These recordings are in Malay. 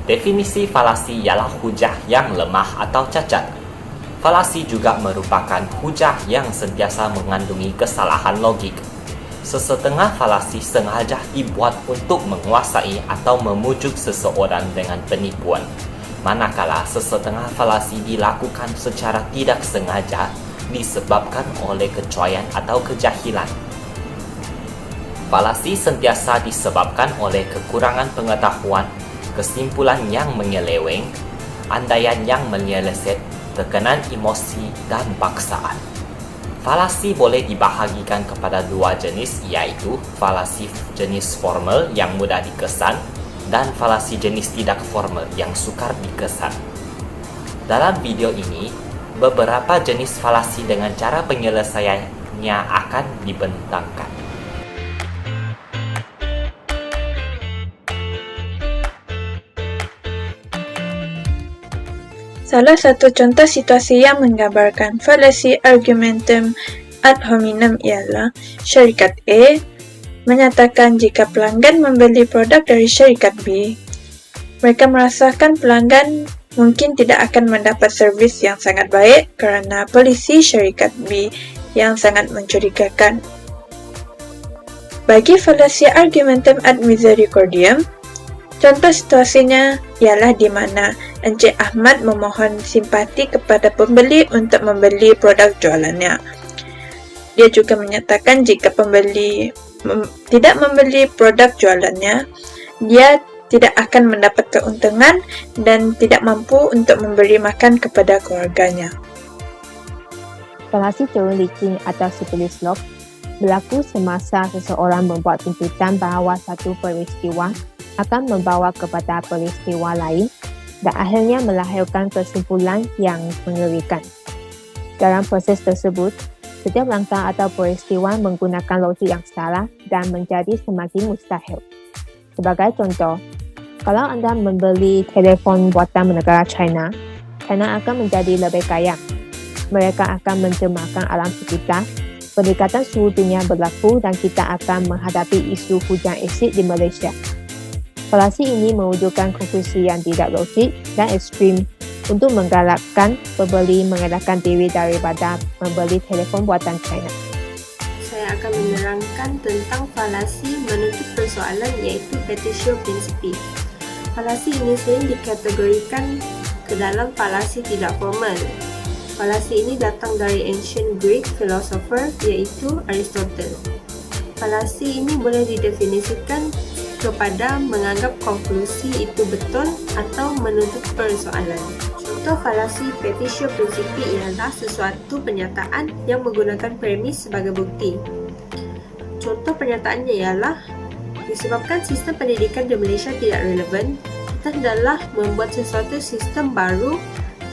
Definisi falasi ialah hujah yang lemah atau cacat. Falasi juga merupakan hujah yang sentiasa mengandungi kesalahan logik. Sesetengah falasi sengaja dibuat untuk menguasai atau memujuk seseorang dengan penipuan, manakala sesetengah falasi dilakukan secara tidak sengaja disebabkan oleh kecuaian atau kejahilan. Falasi sentiasa disebabkan oleh kekurangan pengetahuan, kesimpulan yang menyeleweng, andaian yang menyeleset, tekanan emosi, dan paksaan. Falasi boleh dibahagikan kepada dua jenis, iaitu falasi jenis formal yang mudah dikesan dan falasi jenis tidak formal yang sukar dikesan. Dalam video ini, beberapa jenis falasi dengan cara penyelesaiannya akan dibentangkan. Salah satu contoh situasi yang menggambarkan falasi argumentum ad hominem ialah syarikat A menyatakan jika pelanggan membeli produk dari syarikat B, mereka merasakan pelanggan mungkin tidak akan mendapat servis yang sangat baik kerana polisi syarikat B yang sangat mencurigakan. Bagi falasi argumentum ad misericordiam, contoh situasinya ialah di mana Encik Ahmad memohon simpati kepada pembeli untuk membeli produk jualannya. Dia juga menyatakan jika pembeli tidak membeli produk jualannya, dia tidak akan mendapat keuntungan dan tidak mampu untuk memberi makan kepada keluarganya. Falasi cara licin atau slippery slope berlaku semasa seseorang membuat tuntutan bahawa satu peristiwa akan membawa kepada peristiwa lain dan akhirnya melahirkan kesimpulan yang mengerikan. Dalam proses tersebut, setiap langkah atau peristiwa menggunakan logik yang salah dan menjadi semakin mustahil. Sebagai contoh, kalau anda membeli telefon buatan negara China, China akan menjadi lebih kaya. Mereka akan mencemarkan alam sekitar, peningkatan suhu dunia berlaku dan kita akan menghadapi isu hujan asid di Malaysia. Falasi ini mewujudkan konklusi yang tidak logik dan ekstrim untuk menggalakkan pembeli mengelakkan diri daripada membeli telefon buatan China. Saya akan menerangkan tentang falasi menutup persoalan iaitu petitio principii. Falasi ini sering dikategorikan ke dalam falasi tidak formal. Falasi ini datang dari ancient Greek philosopher iaitu Aristotle. Falasi ini boleh didefinisikan kepada menganggap konklusi itu betul atau menutup persoalan. Contoh falasi petitio principii ialah sesuatu pernyataan yang menggunakan premis sebagai bukti. Contoh pernyataannya ialah, disebabkan sistem pendidikan di Malaysia tidak relevan, kita hendaklah membuat sesuatu sistem baru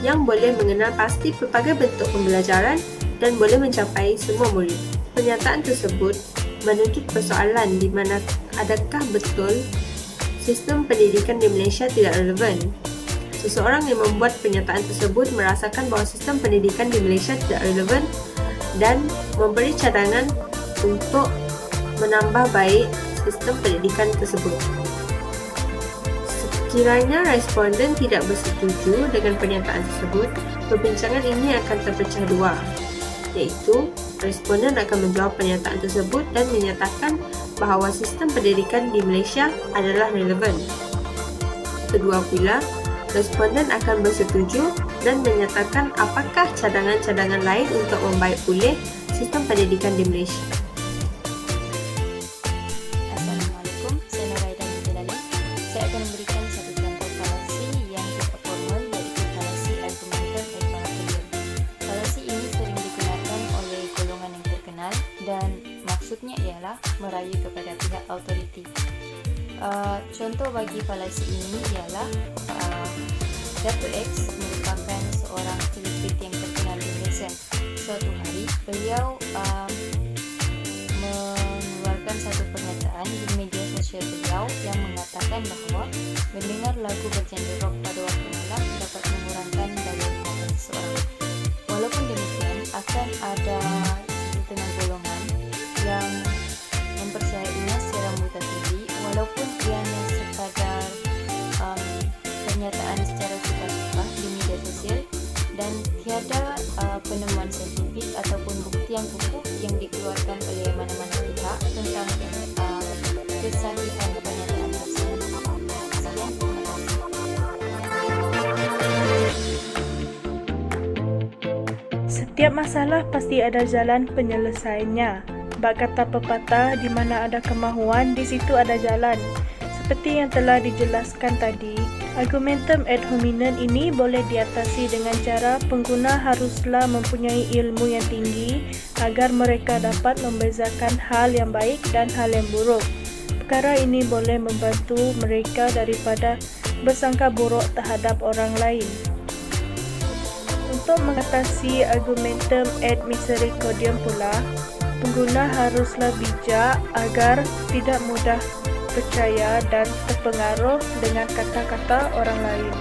yang boleh mengenal pasti pelbagai bentuk pembelajaran dan boleh mencapai semua murid. Pernyataan tersebut menuntut persoalan di mana adakah betul sistem pendidikan di Malaysia tidak relevan. Seseorang yang membuat pernyataan tersebut merasakan bahawa sistem pendidikan di Malaysia tidak relevan dan memberi cadangan untuk menambah baik sistem pendidikan tersebut. Sekiranya responden tidak bersetuju dengan pernyataan tersebut, perbincangan ini akan terpecah dua, iaitu responden akan menjawab pernyataan tersebut dan menyatakan bahawa sistem pendidikan di Malaysia adalah relevan. Kedua pula, responden akan bersetuju dan menyatakan apakah cadangan-cadangan lain untuk membaik pulih sistem pendidikan di Malaysia. Assalamualaikum, saya Nuraida Mujalali. Saya akan memberikan satu contoh falasi yang tidak formal iaitu falasi argumentum et monopolium. Falasi ini sering digunakan oleh golongan yang terkenal dan maksudnya ialah merayu kepada pihak autoriti. Contoh bagi falasi ini ialah Dato' X merupakan seorang selebriti yang terkenal di Malaysia. Suatu hari, beliau mengeluarkan satu pernyataan di media sosial beliau yang mengatakan bahawa mendengar lagu bergenre rock pada waktu malam dapat mengurangkan daya ingatan seseorang. Walaupun demikian, akan ada setengah golongan yang mempercayainya secara mudah walaupun ianya sekadar yang kukuh yang dikeluarkan oleh mana-mana pihak tentang kesahihan pernyataan tersebut. Sekian, terima kasih. Setiap masalah pasti ada jalan penyelesaiannya. Bak kata pepatah, di mana ada kemahuan, di situ ada jalan. Seperti yang telah dijelaskan tadi, argumentum ad hominem ini boleh diatasi dengan cara pengguna haruslah mempunyai ilmu yang tinggi agar mereka dapat membezakan hal yang baik dan hal yang buruk. Perkara ini boleh membantu mereka daripada bersangka buruk terhadap orang lain. Untuk mengatasi argumentum ad misericordiam pula, pengguna haruslah bijak agar tidak mudah percaya dan terpengaruh dengan kata-kata orang lain.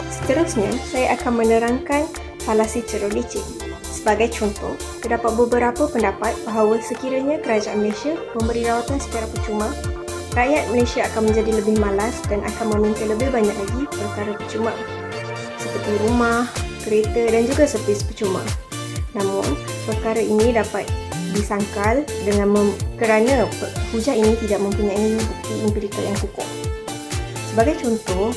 Seterusnya, saya akan menerangkan falasi ceruk licin. Sebagai contoh, terdapat beberapa pendapat bahawa sekiranya kerajaan Malaysia memberi rawatan secara percuma, rakyat Malaysia akan menjadi lebih malas dan akan meminta lebih banyak lagi perkara percuma, seperti rumah, kereta dan juga servis percuma. Namun, perkara ini dapat disangkal kerana hujah ini tidak mempunyai bukti empirikal yang kukuh. Sebagai contoh,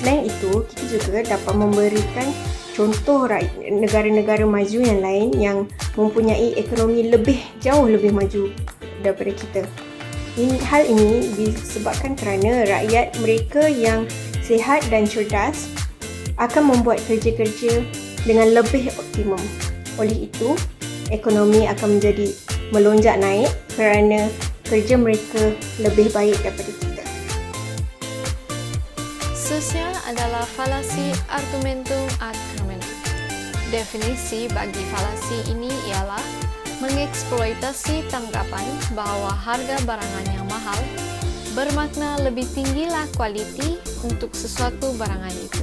selain itu, kita juga dapat memberikan contoh negara-negara maju yang lain yang mempunyai ekonomi jauh lebih maju daripada kita. Hal ini disebabkan kerana rakyat mereka yang sihat dan cerdas akan membuat kerja-kerja dengan lebih optimum. Oleh itu, ekonomi akan menjadi melonjak naik kerana kerja mereka lebih baik daripada kita. Sosial adalah falasi argumentum ad hominem. Definisi bagi falasi ini ialah mengeksploitasi tanggapan bahawa harga barangan yang mahal bermakna lebih tinggilah kualiti untuk sesuatu barangan itu.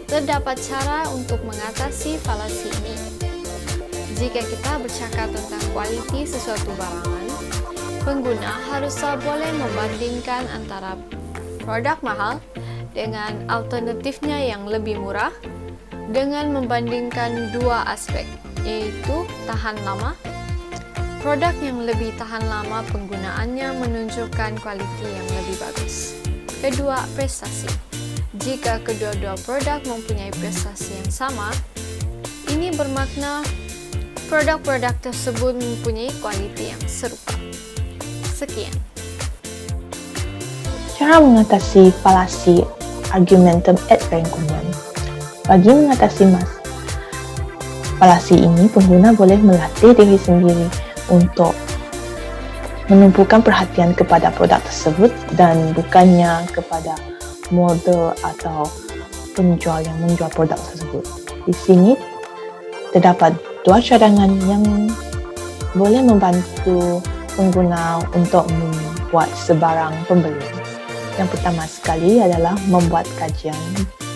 Terdapat cara untuk mengatasi falasi ini. Jika kita bercakap tentang kualiti sesuatu barangan, pengguna haruslah boleh membandingkan antara produk mahal dengan alternatifnya yang lebih murah dengan membandingkan dua aspek, iaitu tahan lama. Produk yang lebih tahan lama penggunaannya menunjukkan kualiti yang lebih bagus. Kedua, prestasi. Jika kedua-dua produk mempunyai prestasi yang sama, ini bermakna produk-produk tersebut mempunyai kualiti yang serupa. Sekian. Cara mengatasi falasi argumentum ad hominem. Bagi mengatasi falasi ini, pengguna boleh melatih diri sendiri untuk menumpukan perhatian kepada produk tersebut dan bukannya kepada model atau penjual yang menjual produk tersebut. Di sini terdapat dua cadangan yang boleh membantu pengguna untuk membuat sebarang pembelian. Yang pertama sekali adalah membuat kajian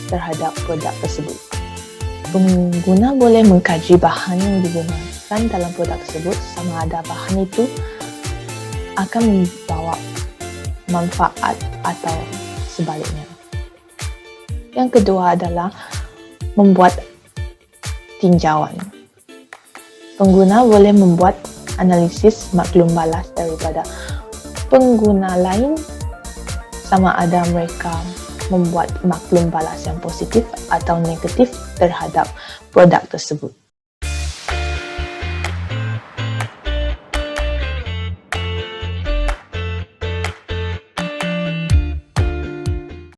terhadap produk tersebut. Pengguna boleh mengkaji bahan yang digunakan dalam produk tersebut sama ada bahan itu akan membawa manfaat atau sebaliknya. Yang kedua adalah membuat tinjauan. Pengguna boleh membuat analisis maklum balas daripada pengguna lain sama ada mereka membuat maklum balas yang positif atau negatif terhadap produk tersebut.